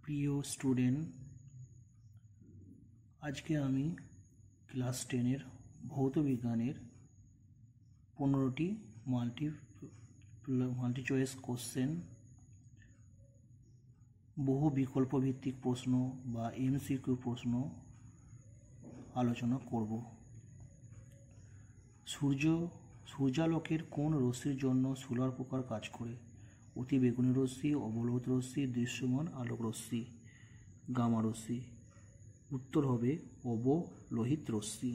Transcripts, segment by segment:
প্রিয় স্টুডেন্ট, আজকে আমি ক্লাস 10-এর ভৌত বিজ্ঞানের 15টি মাল্টি চয়েস কোশ্চেন, বহু বিকল্প ভিত্তিক প্রশ্ন বা এমসিকিউ প্রশ্ন আলোচনা করব। সূর্যালোকের কোন রশ্মির জন্য সোলার প্রকার কাজ করে? অতি বেগুনি রশ্মি, অবলোহিত রশ্মি, দৃশ্যমান আলোক রশ্মি, গামা রশ্মি। উত্তর হবে অবলোহিত রশ্মি।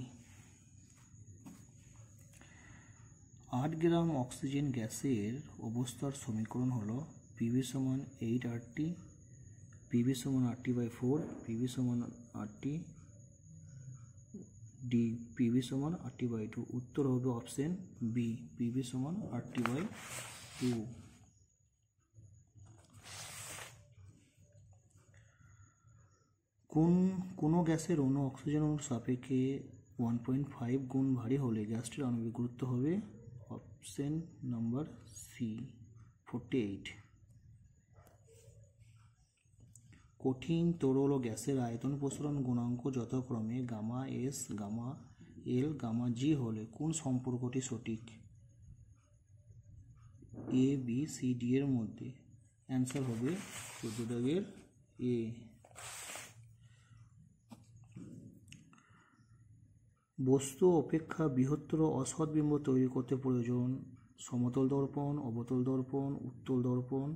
8 গ্রাম অক্সিজেন গ্যাসের অবস্থার সমীকরণ হলো PV সমান 8RT, PV সমান RT/4, PV সমান RT, PV সমান RT/2। উত্তর হবে অপশন বি, PV সমান RT/2। কোনো গ্যাসের অণু অক্সিজেন অণুর সাপেক্ষে 1.5 গুণ ভারী হলে গ্যাসটির আণবিক গুরুত্ব হবে অপশন নাম্বার সি, 48। কঠিন, তরল ও গ্যাসের আয়তন প্রসারণ গুণাঙ্ক যথাক্রমে gamma S, gamma L, gamma G হলে কোন সম্পর্কটি সঠিক? এ, বি, সি, ডি এর মধ্যে অ্যান্সার হবে 14 দাগের এ। বস্তু অপেক্ষা বৃহত্তর অসৎ বিম্ব তৈরি করতে প্রয়োজন সমতল দর্পণ, অবতল দর্পণ, উত্তল দর্পণ,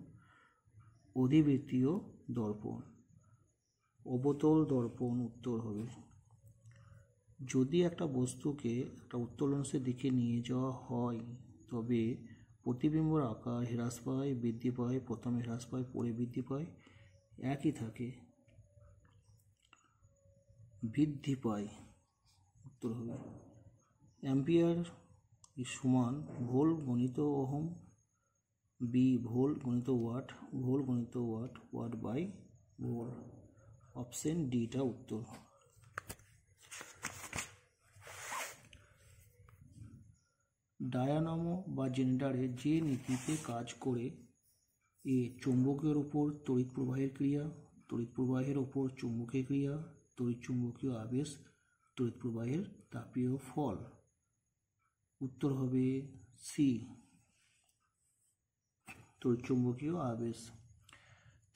অধিবৃত্তীয় দর্পণ। অবতল দর্পণ উত্তর হবে। যদি একটা বস্তুকে একটা উত্তোলনশীল দিকে নিয়ে যাওয়া হয় তবে প্রতিবিম্বর আকার হ্রাস পায়, বৃদ্ধি পায়, প্রথমে হ্রাস পায়, পরে বৃদ্ধি পায়, একই থাকে, বৃদ্ধি পায়। উত্তর হবে অ্যাম্পিয়ার সমান ভোল্ট গণিত ওহম, বি ভোল্ট গণিত ওয়াট, ভোল্ট গণিত watt, watt by volt. Option ডিটা উত্তর। ডায়নামো বা জেনারেটরে যে নীতিতে কাজ করে? এ চৌম্বকের উপর তড়িৎ প্রবাহের ক্রিয়া, তড়িৎ প্রবাহের উপর চুম্বকের ক্রিয়া, তড়িৎ চুম্বকীয় আবেশ, তড়িৎ প্রবাহের তাপীয় ফল। উত্তর হবে সি, তড়িৎচুম্বকীয় আবেশ।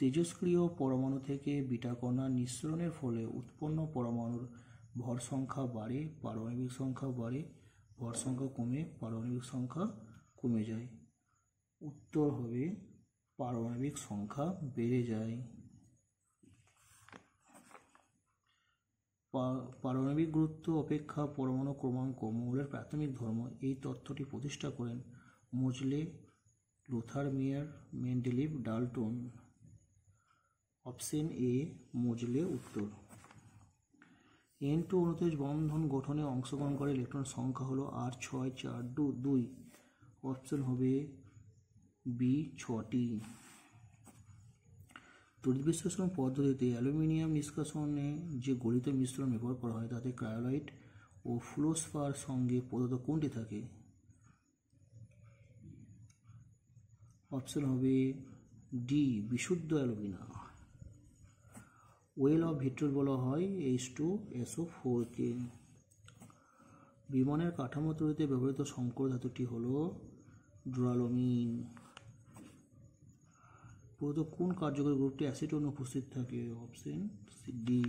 তেজস্ক্রিয় পরমাণু থেকে বিটা কণা নিঃসরণের ফলে উৎপন্ন পরমাণুর ভর সংখ্যা বাড়ে, পারমাণবিক সংখ্যা বাড়ে, ভর সংখ্যা কমে, পারমাণবিক সংখ্যা কমে যায়। উত্তর হবে পারমাণবিক সংখ্যা বেড়ে যায়। পারমাণবিক গুরুত্ব অপেক্ষা পরমাণু ক্রমাঙ্ক মৌলের প্রাথমিক ধর্ম, এই তত্ত্বটি প্রতিষ্ঠা করেন Moseley, Lothar Meyer, Mendeleev, Dalton. Option A Moseley উত্তর। N2 অনুতেজ বন্ধন গঠনে অংশগ্রহণ করে ইলেকট্রন সংখ্যা হলো 8, 6, 4, 2। অপশন হবে বি 6টি। তড়িৎ বিশ্লেষণ পদ্ধতিতে অ্যালুমিনিয়াম নিষ্কাশনে যে গলিত মিশ্রণ ব্যবহার করা হয় তাতে ক্রায়োলাইট ও ফ্লোসফার সঙ্গে প্রদত্ত কোনটি থাকে? অপশন হবে ডি বিশুদ্ধ অ্যালুমিনা। ওয়েল অফ ভিট্রিয়ল বলা হয় H2SO4-কে। বিমানের কাঠামো তৈরিতে ব্যবহৃত সংকর ধাতুটি হল ডুরালুমিন। প্রদত্ত কোন কার্যকরী গ্রুপটি অ্যাসিটোনে উপস্থিত থাকে? Option D.